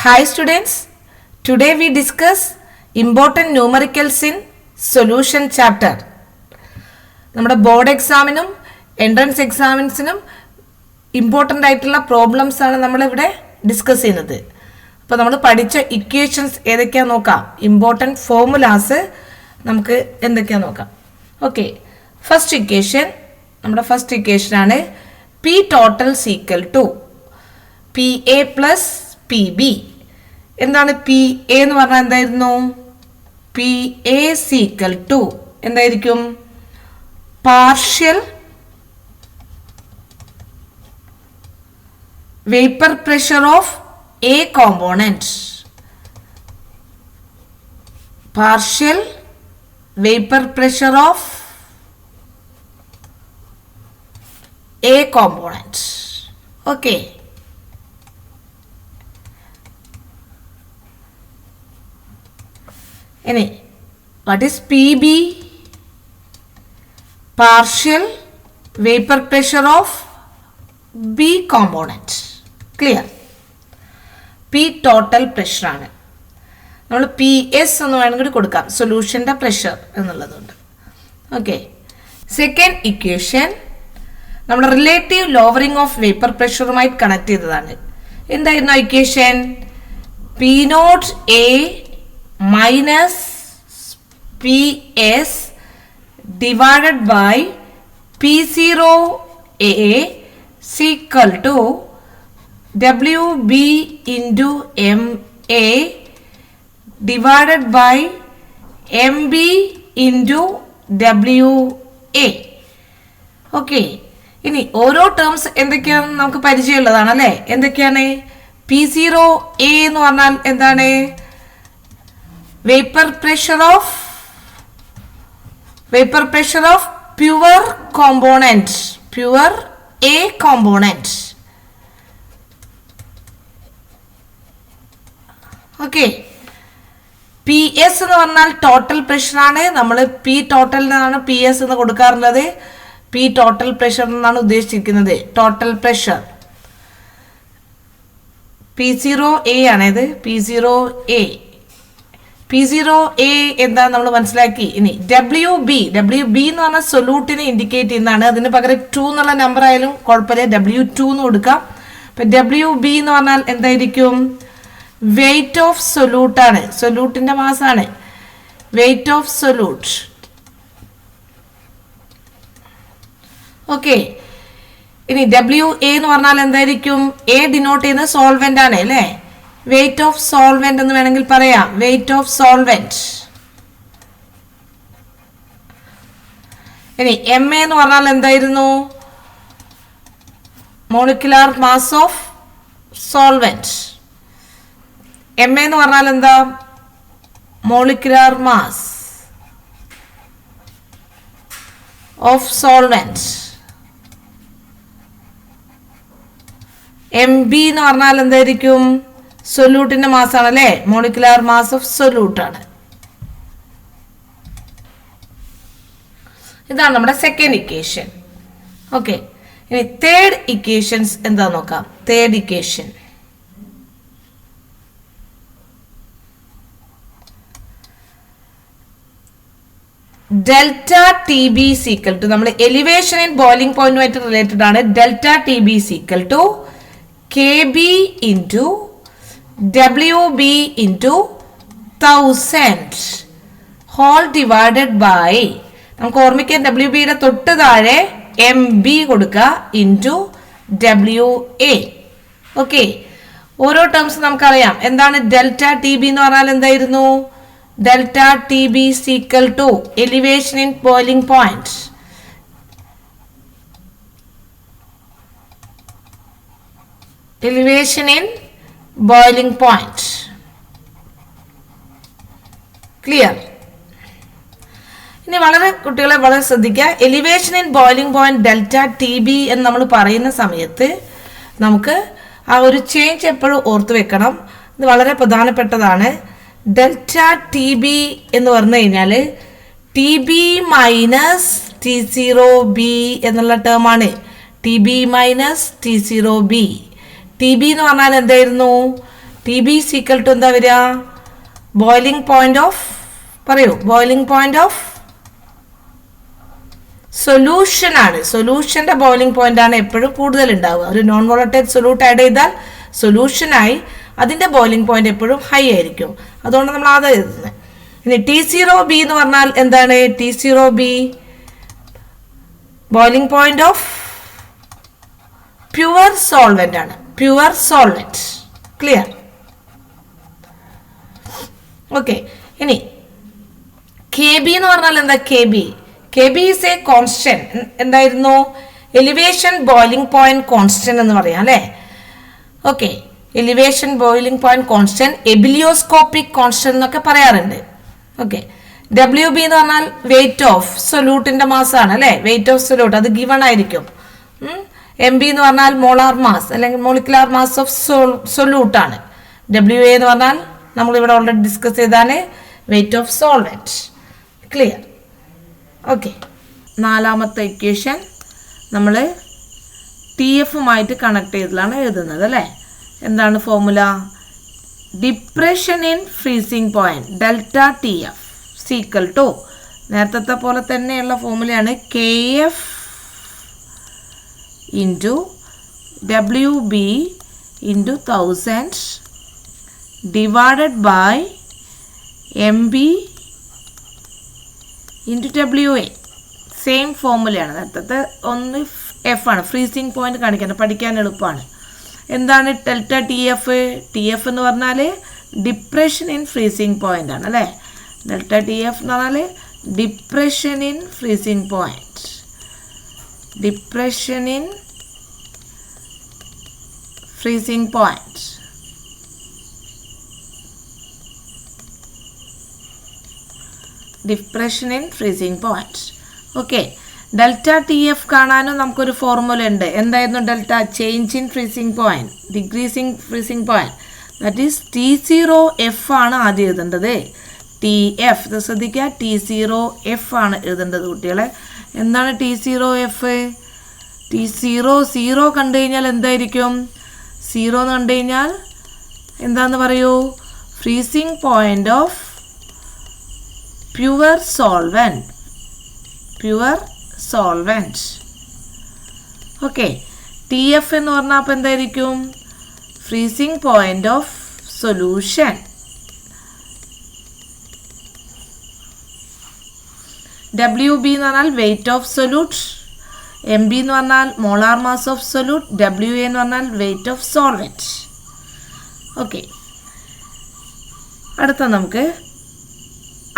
Hi students, today we discuss important numericals in solution chapter. നമ്മുടെ board എക്സാമിനും entrance എക്സാമിൻസിനും important ആയിട്ടുള്ള problems ആണ് നമ്മളിവിടെ discuss ചെയ്യുന്നത്. അപ്പോൾ നമ്മൾ പഠിച്ച ഇക്വേഷൻസ് ഏതൊക്കെയാണെന്ന് നോക്കാം. ഇമ്പോർട്ടൻറ്റ് ഫോർമുലാസ് നമുക്ക് എന്തൊക്കെയാണെന്ന് നോക്കാം. ഓക്കെ, ഫസ്റ്റ് ഇക്വേഷൻ നമ്മുടെ ഫസ്റ്റ് ഇക്വേഷനാണ് P total is equal to P A plus P B. എന്താണ് പി എ എന്ന് പറഞ്ഞാൽ? എന്തായിരുന്നു? പി എ സീക്വൽ ടു എന്തായിരിക്കും? Partial vapour pressure of A component. Partial vapour pressure of A component. Okay, ഇനി what is P B? Partial vapour pressure of B component. Clear? P total പ്രഷറാണ്. നമ്മൾ P S എന്ന് വേണമെങ്കിൽ കൊടുക്കാം, സൊല്യൂഷൻ്റെ pressure എന്നുള്ളതുണ്ട്. Okay, second equation നമ്മൾ relative lowering of vapour പ്രഷറുമായി കണക്ട് ചെയ്തതാണ്. എന്തായിരുന്നു equation? P naught A minus PS divided by P0A is equal to WB into MA divided by MB into WA. Okay, ഇനി ഓരോ ടേംസ് എന്തൊക്കെയാണെന്ന് നമുക്ക് പരിചയമുള്ളതാണ് അല്ലേ? എന്തൊക്കെയാണ്? P0A എന്ന് പറഞ്ഞാൽ എന്താണ്? Vapor pressure of pure component, pure A component. Okay, PS എന്ന് പറഞ്ഞാൽ ടോട്ടൽ പ്രഷർ ആണ്. നമ്മൾ പി ടോട്ടൽ എന്നാണ് പി എസ് എന്ന് കൊടുക്കാറുള്ളത്. പി ടോട്ടൽ പ്രഷർ എന്നാണ് ഉദ്ദേശിച്ചിരിക്കുന്നത്. ടോട്ടൽ പ്രഷർ P0A ആണിത്. P0A എന്താ നമ്മൾ മനസ്സിലാക്കി. ഇനി ഡബ്ല്യു ബി എന്ന് പറഞ്ഞാൽ സൊല്യൂട്ടിനെ ഇൻഡിക്കേറ്റ് ചെയ്യുന്നതാണ്. അതിന് പകരം 2 എന്നുള്ള നമ്പർ ആയാലും കുഴപ്പമില്ല, W2 എന്ന് കൊടുക്കാം. അപ്പൊ WB എന്ന് പറഞ്ഞാൽ എന്തായിരിക്കും? വെയിറ്റ് ഓഫ് സൊല്യൂട്ട് ആണ്, സൊല്യൂട്ടിന്റെ മാസാണ്. Weight of solute. ഓക്കെ, ഇനി WA എന്ന് പറഞ്ഞാൽ എന്തായിരിക്കും? എ ഡിനോട്ട് ചെയ്യുന്ന സോൾവെന്റ് ആണ് അല്ലേ? വെയിറ്റ് ഓഫ് സോൾവെന്റ് എന്ന് വേണമെങ്കിൽ പറയാം. Wait of solvent. ഇനി MA എന്ന് പറഞ്ഞാൽ എന്തായിരുന്നു? Molecular mass of solvent. MA എന്ന് പറഞ്ഞാൽ എന്താ? Molecular mass of solvent. MB എന്ന് പറഞ്ഞാൽ എന്തായിരിക്കും? സൊല്യൂട്ടിന്റെ മാസ് ആണ് അല്ലേ? മോളിക്കുലാർ മാസ് ഓഫ് സൊല്യൂട്ട് ആണ്. ഇതാണ് നമ്മുടെ സെക്കൻഡ് ഇക്വേഷൻ. ഓക്കെ, ഇനി തേർഡ് ഇക്വേഷൻസ് എന്താ നോക്കാം. Third equation delta T B is equal to, നമ്മൾ എലിവേഷൻ ആൻഡ് ബോയിലിംഗ് പോയിന്റുമായിട്ട് റിലേറ്റഡ് ആണ്. Delta T B is equal to KB into WB into 1000 whole divided by, നമുക്ക് ഓർമ്മിക്കാൻ WB യുടെ തൊട്ട് താഴെ MB കൊടുക്കുക ഇൻറ്റു WA. ഓക്കെ, ഓരോ ടേംസ് നമുക്കറിയാം. എന്താണ് ഡെൽറ്റ ടി ബി എന്ന് പറഞ്ഞാൽ? എന്തായിരുന്നു? Delta T B is equal to elevation in boiling point. Elevation in boiling point. Clear? ഇനി വളരെ കുട്ടികളെ വളരെ ശ്രദ്ധിക്കുക. Elevation in boiling point delta T B എന്ന് നമ്മൾ പറയുന്ന സമയത്ത് നമുക്ക് ആ ഒരു ചേഞ്ച് എപ്പോഴും ഓർത്തു വെക്കണം. ഇത് വളരെ പ്രധാനപ്പെട്ടതാണ്. ഡെൽറ്റ ടി ബി എന്ന് പറഞ്ഞു കഴിഞ്ഞാൽ ടി ബി മൈനസ് T0B എന്നുള്ള ടേം ആണ്. TB minus T0B. TB എന്ന് പറഞ്ഞാൽ എന്തായിരുന്നു? T B is equal to എന്താ വരിക? ബോയിലിംഗ് പോയിന്റ് ഓഫ്, പറയൂ, ബോയിലിംഗ് പോയിന്റ് ഓഫ് സൊല്യൂഷൻ ആണ്. സൊല്യൂഷന്റെ ബോയിലിംഗ് പോയിന്റ് ആണ് എപ്പോഴും കൂടുതൽ ഉണ്ടാവുക. ഒരു നോൺ വോളറ്റൈൽ സൊല്യൂട്ട് ആഡ് ചെയ്താൽ സൊല്യൂഷനായി അതിന്റെ ബോയിലിംഗ് പോയിന്റ് എപ്പോഴും ഹൈ ആയിരിക്കും. അതുകൊണ്ട് നമ്മൾ അത് എഴുതുന്നത്. ഇനി T0B എന്ന് പറഞ്ഞാൽ എന്താണ്? T0B boiling point of pure solvent ആണ്. Pure solvent. ക്ലിയർ? ഓക്കെ. ഇനി KB എന്ന് പറഞ്ഞാൽ എന്താ? KB is a constant. എന്തായിരുന്നു? എലിവേഷൻ ബോയിലിംഗ് പോയിന്റ് കോൺസ്റ്റന്റ് എന്ന് പറയാം അല്ലേ? Okay. Elevation boiling point constant, ebullioscopic constant എന്നൊക്കെ പറയാറുണ്ട്. ഓക്കെ. WB എന്ന് പറഞ്ഞാൽ വെയിറ്റ് ഓഫ് സൊല്യൂട്ടിന്റെ മാസ് ആണ് അല്ലേ? വെയിറ്റ് ഓഫ് സൊല്യൂട്ട് അത് ഗിവൺ ആയിരിക്കും. MB എന്ന് പറഞ്ഞാൽ മോളാർ മാസ് അല്ലെങ്കിൽ മോളിക്കുലാർ മാസ് ഓഫ് സൊല്യൂട്ട് ആണ്. WA എന്ന് പറഞ്ഞാൽ നമ്മളിവിടെ ഓൾറെഡി ഡിസ്കസ് ചെയ്താണ്, weight of solvent. Clear? Okay. നാലാമത്തെ ഇക്വേഷൻ നമ്മൾ TFുമായിട്ട് കണക്ട് ചെയ്തിട്ടാണ് എഴുതുന്നത് അല്ലേ? എന്താണ് formula? Depression in freezing point delta TF equal to, നേരത്തെ പോലെ തന്നെയുള്ള ഫോർമുലയാണ്, KF into WB into 1000 divided by MB into WA. Same ഫോർമുലയാണ്. നേരത്തെ ഒന്ന് F ആണ്, ഫ്രീസിംഗ് പോയിന്റ് കാണിക്കാൻ പഠിക്കാൻ എളുപ്പമാണ്. എന്താണ് ഡെൽറ്റ TF എന്ന് പറഞ്ഞാൽ ഡിപ്രഷൻ ഇൻ ഫ്രീസിംഗ് പോയിന്റ് ആണ് അല്ലേ? ഡെൽറ്റ TF എന്ന് പറഞ്ഞാൽ depression in freezing point. Depression in freezing point. Depression in freezing point. Okay. Delta TF കാണാനും നമുക്കൊരു ഫോർമുല ഉണ്ട്. എന്തായിരുന്നു delta? Change in freezing point, decreasing freezing point. That is T0F ആണ് ആദ്യം എഴുതേണ്ടത്. TF ഇത് ശ്രദ്ധിക്കുക, T0F ആണ് എഴുതേണ്ടത് കുട്ടികളെ. എന്താണ് T0F? T0 കണ്ടു കഴിഞ്ഞാൽ എന്തായിരിക്കും? 0 എന്ന് കണ്ടു കഴിഞ്ഞാൽ എന്താന്ന് പറയൂ? Freezing point of pure solvent. Pure solvent. Okay. TF എന്ന് പറഞ്ഞാൽ അപ്പോൾ എന്തായിരിക്കും? Freezing point of solution. WB എന്ന് പറഞ്ഞാൽ വെയിറ്റ് ഓഫ് സൊല്യൂട്ട്. MB എന്ന് പറഞ്ഞാൽ molar mass of solute. WA എന്ന് പറഞ്ഞാൽ വെയിറ്റ് ഓഫ് സോൾവെന്റ്. ഓക്കെ. അടുത്ത നമുക്ക്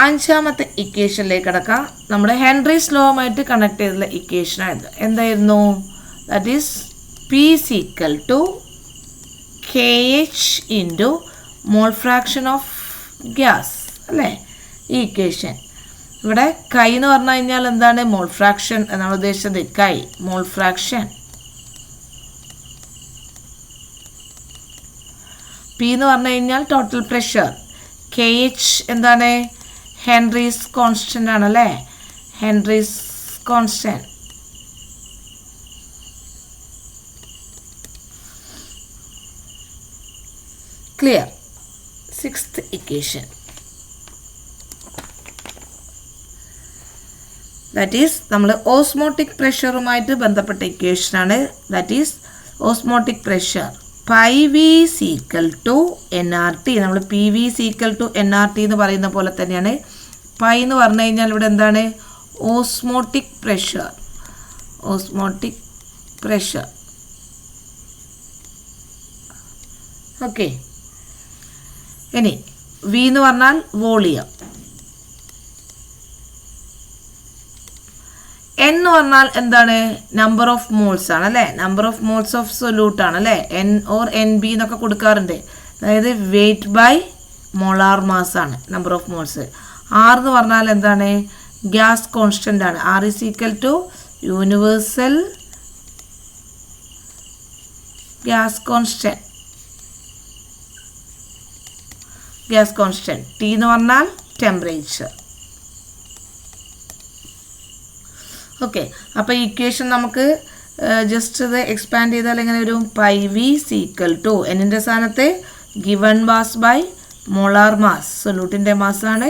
അഞ്ചാമത്തെ ഇക്വേഷനിലേക്ക് കിടക്കാം. നമ്മുടെ ഹെൻറീസ് ലോവുമായിട്ട് കണക്ട് ചെയ്തുള്ള ഇക്വേഷനായിരുന്നു. എന്തായിരുന്നു? That is P equal to KH into mole fraction of gas അല്ലേ? ഈ ഇക്വേഷൻ ഇവിടെ കൈ എന്ന് പറഞ്ഞു കഴിഞ്ഞാൽ എന്താണ്? മോൾ ഫ്രാക്ഷൻ എന്നാണ് ഉദ്ദേശിച്ചത്. കൈ മോൾ ഫ്രാക്ഷൻ. P എന്ന് പറഞ്ഞു കഴിഞ്ഞാൽ ടോട്ടൽ പ്രഷർ. KH എന്താണ്? ഹെൻറീസ് കോൺസ്റ്റന്റ് ആണല്ലേ? Henry's constant. Clear? Sixth equation that is നമ്മൾ ഓസ്മോട്ടിക് പ്രഷറുമായിട്ട് ബന്ധപ്പെട്ട ഇക്വേഷനാണ്. That is osmotic pressure PV equal to NRT. നമ്മൾ PV ഈക്വൽ ടു NRT എന്ന് പറയുന്ന പോലെ തന്നെയാണ്. പൈ എന്ന് പറഞ്ഞു കഴിഞ്ഞാൽ ഇവിടെ എന്താണ്? Osmotic pressure. Osmotic pressure. Okay. ഇനി V എന്ന് പറഞ്ഞാൽ വോളിയം. N എന്ന് പറഞ്ഞാൽ എന്താണ്? നമ്പർ ഓഫ് മോൾസ് ആണ് അല്ലേ? Number of moles of solute ആണ് അല്ലേ? N ഓർ NB എന്നൊക്കെ കൊടുക്കാറുണ്ട്. അതായത് വെയിറ്റ് ബൈ മോളാർ മാസ് ആണ് നമ്പർ ഓഫ് മോൾസ്. R എന്ന് പറഞ്ഞാൽ എന്താണ്? ഗ്യാസ് കോൺസ്റ്റന്റ് ആണ്. R is equal to universal gas constant. Gas constant. T എന്ന് പറഞ്ഞാൽ ടെമ്പറേച്ചർ. ഓക്കെ. അപ്പോൾ ഇക്വേഷൻ നമുക്ക് ജസ്റ്റ് ഇത് എക്സ്പാൻഡ് ചെയ്താൽ എങ്ങനെ വരും? PV ഈക്വൽ ടു എന്നിൻ്റെ സ്ഥാനത്ത് given mass by molar mass. സൊല്യൂട്ടിൻ്റെ മാസ്സാണ്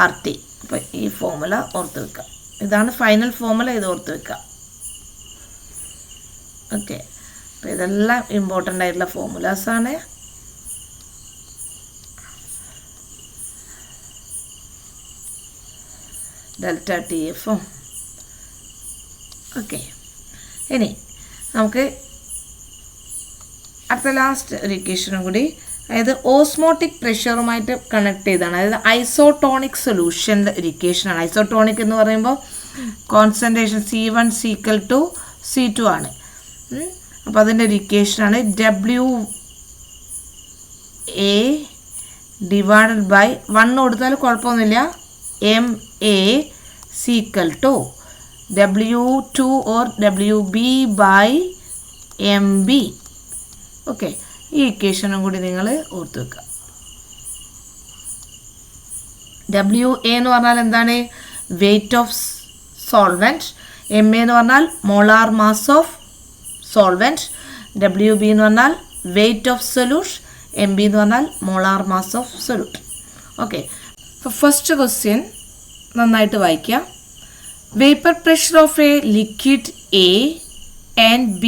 RT. അപ്പോൾ ഈ ഫോർമുല ഓർത്ത് വെക്കുക. ഇതാണ് ഫൈനൽ ഫോർമുല, ഇത് ഓർത്ത് വെക്കുക. ഓക്കെ, അപ്പോൾ ഇതെല്ലാം ഇമ്പോർട്ടൻ്റ് ആയിട്ടുള്ള ഫോർമുലാസാണ്. ഡെൽറ്റ TFും. ഓക്കെ, ഇനി നമുക്ക് അടുത്ത ലാസ്റ്റ് ഒരു ഇക്വേഷനും കൂടി, അതായത് ഓസ്മോട്ടിക് പ്രഷറുമായിട്ട് കണക്ട് ചെയ്താണ്. അതായത് ഐസോട്ടോണിക് സൊല്യൂഷൻ്റെ ഒരു ഇക്വേഷനാണ്. ഐസോട്ടോണിക് എന്ന് പറയുമ്പോൾ കോൺസെൻട്രേഷൻ C1 = C2 ആണ്. അപ്പോൾ അതിൻ്റെ ഒരു ഇക്വേഷനാണ് WA ഡിവൈഡഡ് ബൈ 1 കൊടുത്താൽ കുഴപ്പമൊന്നുമില്ല, MA = W2 or WB by MB. Okay, ഈ ഇക്വേഷനും കൂടി നിങ്ങൾ ഓർത്ത് വെക്കുക. WA എന്ന് പറഞ്ഞാൽ എന്താണ്? Weight of solvent. MA എന്ന് പറഞ്ഞാൽ molar mass of solvent. WB എന്ന് പറഞ്ഞാൽ വെയ്റ്റ് ഓഫ് സൊല്യൂഷൻ. MB എന്ന് പറഞ്ഞാൽ molar mass of solute. Okay, അപ്പോൾ ഫസ്റ്റ് ക്വസ്റ്റ്യൻ നന്നായിട്ട് വായിക്കുക. Vapour pressure of A liquid A and B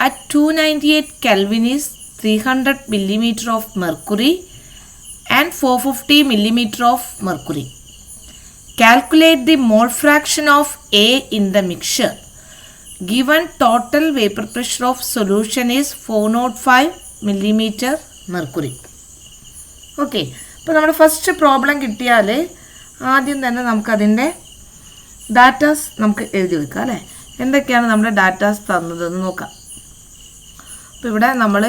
at 298 Kelvin is 300 millimeter of mercury and 450 millimeter of mercury. Calculate the mole fraction of A in the mixture. Given total vapor pressure of solution is 405 millimeter mercury. Okay, അപ്പോൾ നമ്മുടെ first problem കിട്ടിയാൽ ആദ്യം തന്നെ നമുക്കതിൻ്റെ datas നമുക്ക് എഴുതി വെക്കാം അല്ലേ. എന്തൊക്കെയാണ് നമ്മുടെ ഡാറ്റാസ് തന്നതെന്ന് നോക്കാം. അപ്പോൾ ഇവിടെ നമ്മൾ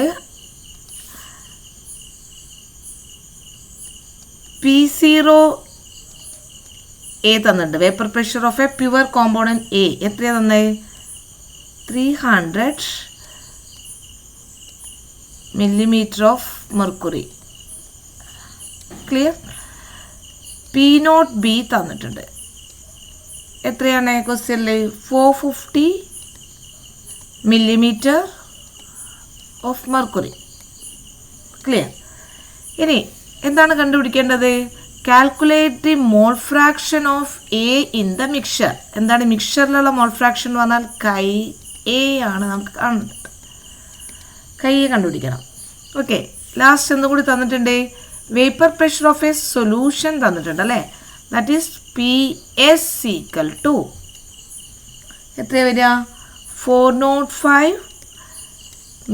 P0A തന്നിട്ടുണ്ട്. Vapour pressure of A pure component A എത്രയാണ് തന്നത്? 300 millimeter of mercury. Clear? P0B തന്നിട്ടുണ്ട്. എത്രയാണ് ക്വസ്റ്റ്യനിൽ? 450 millimeter ഓഫ് മെർക്കുറി. ക്ലിയർ? ഇനി എന്താണ് കണ്ടുപിടിക്കേണ്ടത്? Calculate the mall fraction of A in the mixer. എന്താണ് മിക്സറിലുള്ള മോൾ ഫ്രാക്ഷൻ എന്ന് പറഞ്ഞാൽ KA ആണ് നമുക്ക് കാണുന്നത്. KA കണ്ടുപിടിക്കണം. ഓക്കെ, ലാസ്റ്റ് എന്തുകൂടി തന്നിട്ടുണ്ട്? Vapour pressure of A solution തന്നിട്ടുണ്ട് അല്ലേ. ദാറ്റ് ഈസ് PS = എത്രയാണ് വരിക? 405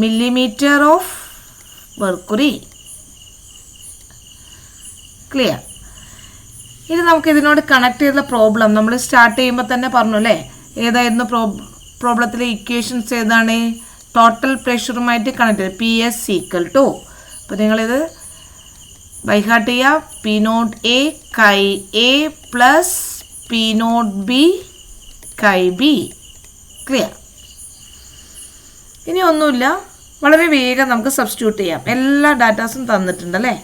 millimeter ഓഫ് മെർക്കുറി. ക്ലിയർ? ഇനി നമുക്ക് ഇതിനോട് കണക്ട് ചെയ്തുള്ള പ്രോബ്ലം നമ്മൾ സ്റ്റാർട്ട് ചെയ്യുമ്പോൾ തന്നെ പറഞ്ഞു അല്ലേ. ഏതായിരുന്നു പ്രോബ്ലത്തിലെ ഇക്വേഷൻസ്? ഏതാണ്? ടോട്ടൽ പ്രഷറുമായിട്ട് കണക്ട് ചെയ്ത് PS = അപ്പോൾ നിങ്ങളിത് ബൈഹാർട്ട് ചെയ്യുക. P0A KA plus P0B KB. Clear? ഇനി ഒന്നുമില്ല, വളരെ വേഗം നമുക്ക് സബ്സ്റ്റിറ്റ്യൂട്ട് ചെയ്യാം. എല്ലാ ഡാറ്റാസും തന്നിട്ടുണ്ടല്ലേ.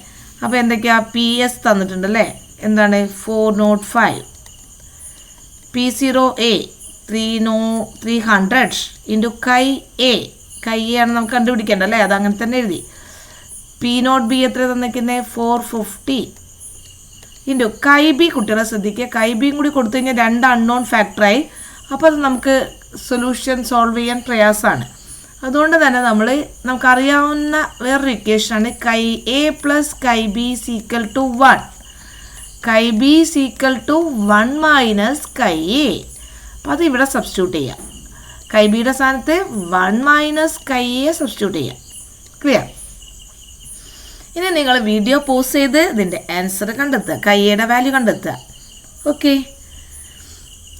അപ്പോൾ എന്തൊക്കെയാണ്? PS തന്നിട്ടുണ്ടല്ലേ. എന്താണ്? 405. P0A 300 into KA. KA ആണ് നമുക്ക് കണ്ടുപിടിക്കേണ്ടത് അല്ലേ. അത് അങ്ങനെ തന്നെ എഴുതി. P0B എത്ര തന്നിരിക്കുന്നത്? 450 ഇൻറ്റു KB. കുട്ടികളെ ശ്രദ്ധിക്കുക, KBയും കൂടി കൊടുത്തു കഴിഞ്ഞാൽ 2 അൺനോൺ ഫാക്ടറായി. അപ്പോൾ അത് നമുക്ക് സൊല്യൂഷൻ സോൾവ് ചെയ്യാൻ പ്രയാസമാണ്. അതുകൊണ്ട് തന്നെ നമുക്കറിയാവുന്ന വേറൊരു ഇക്വേഷനാണ് KA plus KB = 1. KB = 1 minus KA. അപ്പോൾ അത് ഇവിടെ സബ്സ്റ്റിറ്റ്യൂട്ട് ചെയ്യാം. KBയുടെ സ്ഥാനത്ത് 1 മൈനസ് KA സബ്സ്റ്റിറ്റ്യൂട്ട് ചെയ്യാം. ക്ലിയർ? ഇനി നിങ്ങൾ വീഡിയോ പോസ് ചെയ്ത് ഇതിൻ്റെ ആൻസർ കണ്ടെത്തുക, KAയുടെ വാല്യൂ കണ്ടെത്തുക. ഓക്കെ,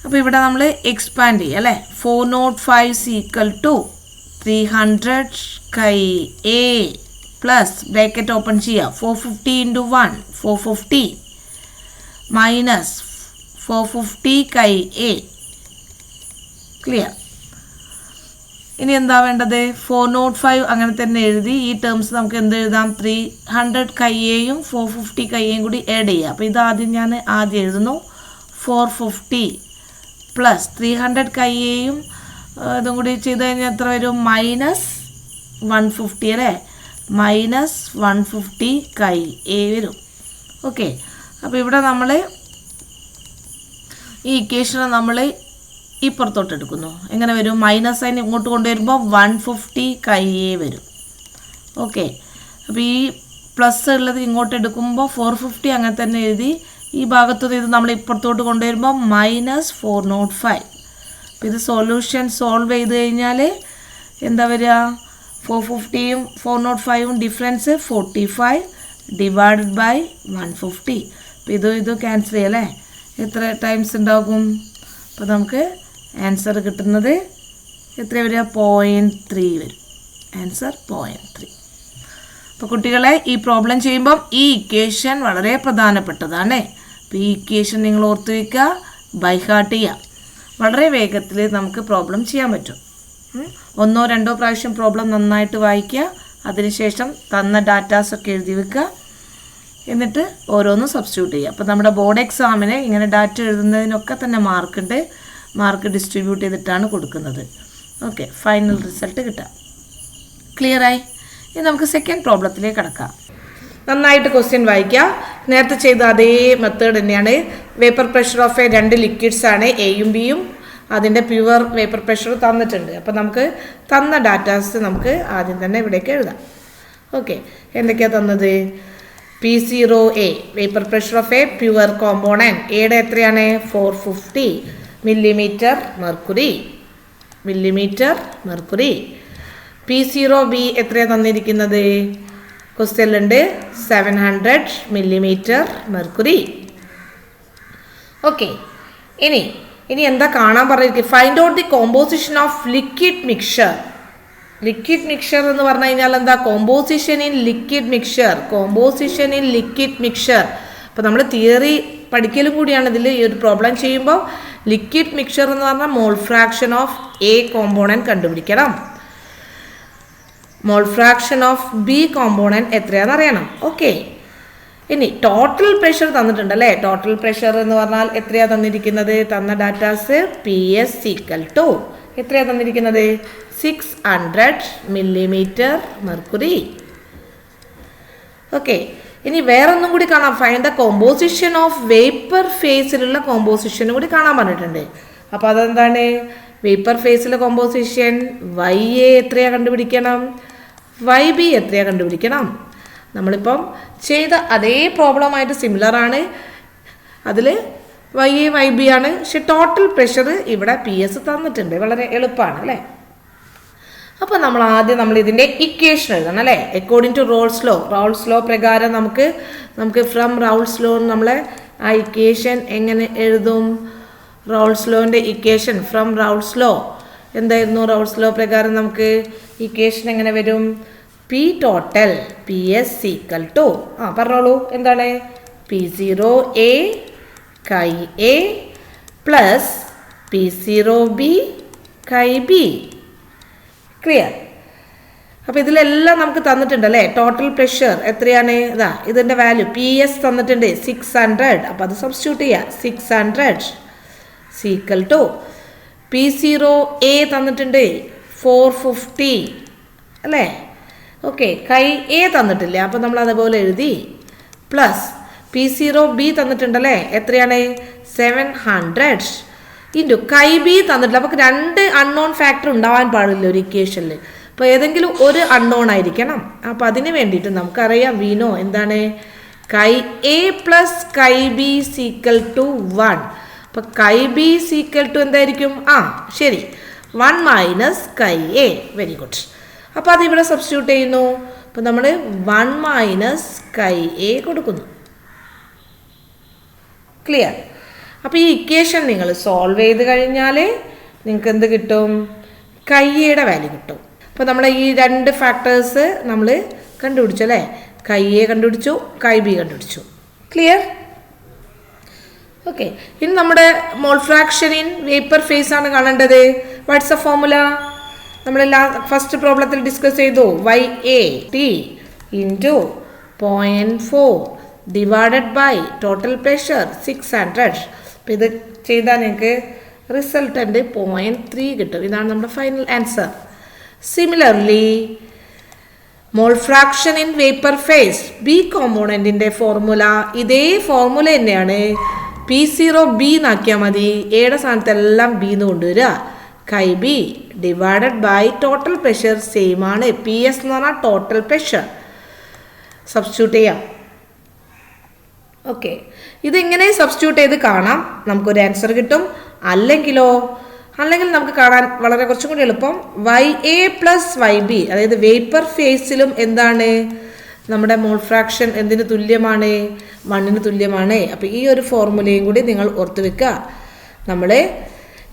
അപ്പോൾ ഇവിടെ നമ്മൾ എക്സ്പാൻഡ് ചെയ്യുക അല്ലേ. 405 = 300 KA പ്ലസ് ബ്രാക്കറ്റ് ഓപ്പൺ ചെയ്യുക. 450 × 1 450 മൈനസ് 450 KA. ക്ലിയർ? ഇനി എന്താ വേണ്ടത്? 405 അങ്ങനെ തന്നെ എഴുതി. ഈ ടേംസ് നമുക്ക് എന്ത് എഴുതാം? 300 KAയും 450 KAയും കൂടി ആഡ് ചെയ്യുക. അപ്പോൾ ഇത് ഞാൻ ആദ്യം എഴുതുന്നു. 450 പ്ലസ് 300 KAയും ഇതും കൂടി ചെയ്ത് കഴിഞ്ഞാൽ എത്ര വരും? -150 അല്ലേ. മൈനസ് 150 കൈ എ വരും. ഓക്കെ, അപ്പോൾ ഇവിടെ നമ്മൾ ഈ ഇക്വേഷനെ നമ്മൾ ഇപ്പുറത്തോട്ട് എടുക്കുന്നു. എങ്ങനെ വരും? മൈനസ് സൈൻ ഇങ്ങോട്ട് കൊണ്ടുവരുമ്പോൾ 150 കൈ എ വരും. ഓക്കെ, അപ്പോൾ ഈ പ്ലസ് ഉള്ളത് ഇങ്ങോട്ട് എടുക്കുമ്പോൾ 450 അങ്ങനെ തന്നെ എഴുതി. ഈ ഭാഗത്തുനിന്ന് ഇത് നമ്മൾ ഇപ്പുറത്തോട്ട് കൊണ്ടുവരുമ്പോൾ മൈനസ് 405. അപ്പോൾ ഇത് സൊല്യൂഷൻ സോൾവ് ചെയ്ത് കഴിഞ്ഞാൽ എന്താ വരിക? 450യും 405ഉം ഡിഫറൻസ് 45 ഡിവൈഡഡ് ബൈ 150. അപ്പോൾ ഇത് ക്യാൻസൽ ചെയ്യല്ലേ? എത്ര ടൈംസ് ഉണ്ടാകും? അപ്പോൾ നമുക്ക് ആൻസർ കിട്ടുന്നത് എത്ര വരിക? 0.3 വരും. ആൻസർ 0.3. അപ്പോൾ കുട്ടികളെ, ഈ പ്രോബ്ലം ചെയ്യുമ്പം ഈ ഇക്വേഷൻ വളരെ പ്രധാനപ്പെട്ടതാണ്. അപ്പോൾ ഈ ഇക്വേഷൻ നിങ്ങൾ ഓർത്ത് വയ്ക്കുക, ബൈ ഹാർട്ട് ചെയ്യുക. വളരെ വേഗത്തിൽ നമുക്ക് പ്രോബ്ലം ചെയ്യാൻ പറ്റും. 1-2 പ്രാവശ്യം പ്രോബ്ലം നന്നായിട്ട് വായിക്കുക. അതിനുശേഷം തന്ന ഡാറ്റാസൊക്കെ എഴുതി വെക്കുക. എന്നിട്ട് ഓരോന്നും സബ്സ്റ്റിറ്റ്യൂട്ട് ചെയ്യുക. അപ്പോൾ നമ്മുടെ ബോർഡ് എക്സാമിന് ഇങ്ങനെ ഡാറ്റ എഴുതുന്നതിനൊക്കെ തന്നെ മാർക്കുണ്ട്. മാർക്ക് ഡിസ്ട്രിബ്യൂട്ട് ചെയ്തിട്ടാണ് കൊടുക്കുന്നത്. ഓക്കെ, ഫൈനൽ റിസൾട്ട് കിട്ടാം. ക്ലിയറായി? ഇനി നമുക്ക് സെക്കൻഡ് പ്രോബ്ലത്തിലേക്ക് കടക്കാം. നന്നായിട്ട് ക്വസ്റ്റ്യൻ വായിക്കുക. നേരത്തെ ചെയ്ത അതേ മെത്തേഡ് തന്നെയാണ്. വേപ്പർ പ്രഷർ ഓഫ് 2 ലിക്വിഡ്സ് ആണ്, എയും ബിയും. അതിൻ്റെ പ്യുവർ വേപ്പർ പ്രഷർ തന്നിട്ടുണ്ട്. അപ്പോൾ നമുക്ക് തന്ന ഡാറ്റാസ് നമുക്ക് ആദ്യം തന്നെ ഇവിടേക്ക് എഴുതാം. ഓക്കെ, എന്തൊക്കെയാണ് തന്നത്? P0A vapour pressure of pure component. എയുടെ എത്രയാണ്? 450 മില്ലിമീറ്റർ മെർക്കുറി. P0B എത്രയാണ് തന്നിരിക്കുന്നത്? ക്വസ്റ്റ്യനിലുണ്ട് 700 മില്ലിമീറ്റർ മെർക്കുറി. ഓക്കെ, ഇനി എന്താ കാണാൻ പറഞ്ഞിരിക്കുക? Find out the composition of liquid mixture. Liquid mixture എന്ന് പറഞ്ഞു കഴിഞ്ഞാൽ എന്താ? Composition in liquid mixture. അപ്പോൾ നമ്മൾ തിയറി പഠിക്കലും കൂടിയാണ് ഇതിൽ. ഈ ഒരു പ്രോബ്ലം ചെയ്യുമ്പോൾ ലിക്വിഡ് മിക്സ്ചർ എന്ന് പറഞ്ഞാൽ mole fraction of A component കണ്ടുപിടിക്കണം. Mole fraction of B component എത്രയാണെന്ന് അറിയണം. ഓക്കെ, ഇനി ടോട്ടൽ പ്രഷർ തന്നിട്ടുണ്ട് അല്ലേ? ടോട്ടൽ പ്രഷർ എന്ന് പറഞ്ഞാൽ എത്രയാണ് തന്നിരിക്കുന്നത്? തന്ന ഡാറ്റാസ് PS = എത്രയാണ് തന്നിരിക്കുന്നത്? 600 മില്ലിമീറ്റർ മെർക്കുറി. ഓക്കെ, ഇനി വേറൊന്നും കൂടി കാണാം. Find the composition of vapour ഫേസിലുള്ള കോമ്പോസിഷനും കൂടി കാണാൻ പറഞ്ഞിട്ടുണ്ട്. അപ്പോൾ അതെന്താണ്? വേപ്പർ ഫേസിലെ കോമ്പോസിഷൻ YA എത്രയാണ് കണ്ടുപിടിക്കണം, YB എത്രയാണ് കണ്ടുപിടിക്കണം. നമ്മളിപ്പം ചെയ്ത അതേ പ്രോബ്ലമായിട്ട് സിമിലർ ആണ്. അതിൽ YA YB ആണ്. പക്ഷെ ടോട്ടൽ പ്രഷർ ഇവിടെ PS തന്നിട്ടുണ്ട്. വളരെ എളുപ്പമാണ് അല്ലേ? അപ്പോൾ നമ്മൾ ഇതിൻ്റെ ഇക്വേഷൻ എഴുതണം അല്ലേ? അക്കോർഡിംഗ് ടു റോൾസ് ലോ പ്രകാരം നമുക്ക് ഫ്രം റൗൾസ് ലോ നമ്മളെ ആ ഇക്വേഷൻ എങ്ങനെ എഴുതും? റൗൾസ് ലോൻ്റെ ഇക്വേഷൻ ഫ്രം റൗൾസ് ലോ എന്തായിരുന്നു? റൗൾസ് ലോ പ്രകാരം നമുക്ക് ഇക്വേഷൻ എങ്ങനെ വരും? P total PS = പറഞ്ഞോളൂ എന്താണ്? P0A chi A plus P0B chi B. Clear? അപ്പോൾ ഇതിലെല്ലാം നമുക്ക് തന്നിട്ടുണ്ടല്ലേ? ടോട്ടൽ പ്രഷർ എത്രയാണ്? ഇതിൻ്റെ വാല്യൂ PS തന്നിട്ടുണ്ട് 600. അപ്പോൾ അത് സബ്സ്റ്റിറ്റ്യൂട്ട് ചെയ്യുക. 600 = P0A തന്നിട്ടുണ്ട് 450 അല്ലേ? ഓക്കെ, കൈ എ തന്നിട്ടില്ല. അപ്പോൾ നമ്മൾ അതുപോലെ എഴുതി. Plus P0B തന്നിട്ടുണ്ടല്ലേ? എത്രയാണ്? 700 ഇൻറ്റു കൈ ബി തന്നിട്ടില്ല. അപ്പോൾ 2 അൺനോൺ ഫാക്ടർ ഉണ്ടാവാൻ പാടില്ല ഒരു ഇക്വേഷനിൽ. അപ്പോൾ ഏതെങ്കിലും ഒരു അൺനോൺ ആയിരിക്കണം. അപ്പോൾ അതിന് വേണ്ടിയിട്ട് നമുക്കറിയാം വീനോ എന്താണ്? Chi A plus chi B = 1. അപ്പോൾ കൈ ബി = എന്തായിരിക്കും? ശരി, 1 minus chi A. Very good. അപ്പോൾ അതിവിടെ സബ്സ്റ്റിറ്റ്യൂട്ട് ചെയ്യുന്നു. അപ്പോൾ നമ്മൾ 1 മൈനസ് കൈ എ കൊടുക്കുന്നു. ക്ലിയർ? അപ്പോൾ ഈ ഇക്വേഷൻ നിങ്ങൾ സോൾവ് ചെയ്ത് കഴിഞ്ഞാൽ നിങ്ങൾക്ക് എന്ത് കിട്ടും? കൈ എയുടെ വാല്യൂ കിട്ടും. അപ്പോൾ നമ്മൾ ഈ 2 ഫാക്ടേഴ്സ് നമ്മൾ കണ്ടുപിടിച്ചു അല്ലേ? കൈ എ കണ്ടുപിടിച്ചു, കൈ ബി കണ്ടുപിടിച്ചു. ക്ലിയർ? ഓക്കെ, ഇനി നമ്മുടെ mole fraction in vapour phase ആണ് കാണേണ്ടത്. What's a formula? നമ്മൾ ഫസ്റ്റ് പ്രോബ്ലത്തിൽ ഡിസ്കസ് ചെയ്തു. YAT into 0.4 divided by total pressure 600. അപ്പോൾ ഇത് ചെയ്താൽ നിങ്ങൾക്ക് റിസൾട്ടൻ്റ് 0.3 കിട്ടും. ഇതാണ് നമ്മുടെ final answer. Similarly mole fraction in vapour phase B കോമ്പോണൻറ്റിൻ്റെ ഫോർമുല ഇതേ ഫോർമുല തന്നെയാണ്. P0B എന്നാക്കിയാൽ മതി. എയുടെ സ്ഥാനത്തെല്ലാം ബി എന്ന് കൊണ്ടുവരിക. കൈ B divided by total pressure same ആണ്. PS എന്ന് പറഞ്ഞാൽ ടോട്ടൽ പ്രഷർ. സബ്സ്റ്റിറ്റ്യൂട്ട് ചെയ്യാം. ഓക്കെ, ഇതെങ്ങനെ സബ്സ്റ്റിറ്റ്യൂട്ട് ചെയ്ത് കാണാം, നമുക്കൊരു ആൻസർ കിട്ടും. അല്ലെങ്കിൽ നമുക്ക് കാണാൻ വളരെ കുറച്ചും കൂടി എളുപ്പം. YA + YB, അതായത് വേപ്പർ ഫേസിലും എന്താണ് നമ്മുടെ മോൾ ഫ്രാക്ഷൻ എന്തിന് തുല്യമാണ്? 1ന് തുല്യമാണ്. അപ്പോൾ ഈ ഒരു ഫോർമുലയും കൂടി നിങ്ങൾ ഓർത്ത് വെക്കുക. നമ്മൾ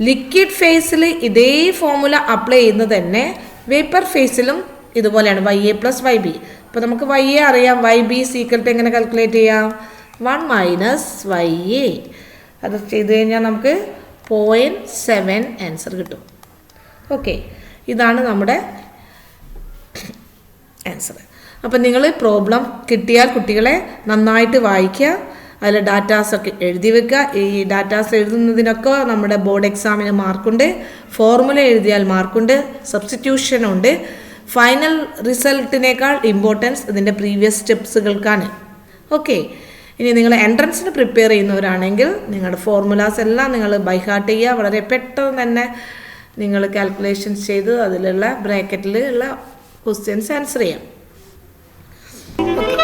ലിക്വിഡ് ഫേസിൽ ഇതേ ഫോർമുല അപ്ലൈ ചെയ്യുന്നത് തന്നെ വേപ്പർ ഫേസിലും ഇതുപോലെയാണ്. YA + YB. അപ്പോൾ നമുക്ക് YA അറിയാം. YB = എങ്ങനെ കാൽക്കുലേറ്റ് ചെയ്യാം? 1 - YA. അത് ചെയ്ത് കഴിഞ്ഞാൽ നമുക്ക് 0.7 ആൻസർ കിട്ടും. ഓക്കെ, ഇതാണ് നമ്മുടെ ആൻസർ. അപ്പം നിങ്ങൾ പ്രോബ്ലം കിട്ടിയാൽ കുട്ടികളെ നന്നായിട്ട് വായിക്കുക, അതിൽ ഡാറ്റാസൊക്കെ എഴുതി വെക്കുക. ഈ ഡാറ്റാസ് എഴുതുന്നതിനൊക്കെ നമ്മുടെ ബോർഡ് എക്സാമിന് മാർക്കുണ്ട്. ഫോർമുല എഴുതിയാൽ മാർക്കുണ്ട്. സബ്സ്റ്റിറ്റ്യൂഷനുണ്ട്. ഫൈനൽ റിസൾട്ടിനേക്കാൾ ഇമ്പോർട്ടൻസ് ഇതിൻ്റെ പ്രീവിയസ് സ്റ്റെപ്സുകൾക്കാണ്. ഓക്കെ, ഇനി നിങ്ങൾ എൻട്രൻസിന് പ്രിപ്പയർ ചെയ്യുന്നവരാണെങ്കിൽ നിങ്ങളുടെ ഫോർമുലാസ് എല്ലാം നിങ്ങൾ ബൈ ഹാർട്ട് ചെയ്യുക. വളരെ പെട്ടെന്ന് തന്നെ നിങ്ങൾ കാൽക്കുലേഷൻസ് ചെയ്ത് അതിലുള്ള ബ്രാക്കറ്റിൽ ഉള്ള ക്വസ്റ്റ്യൻസ് ആൻസർ ചെയ്യാം. ഓക്കെ,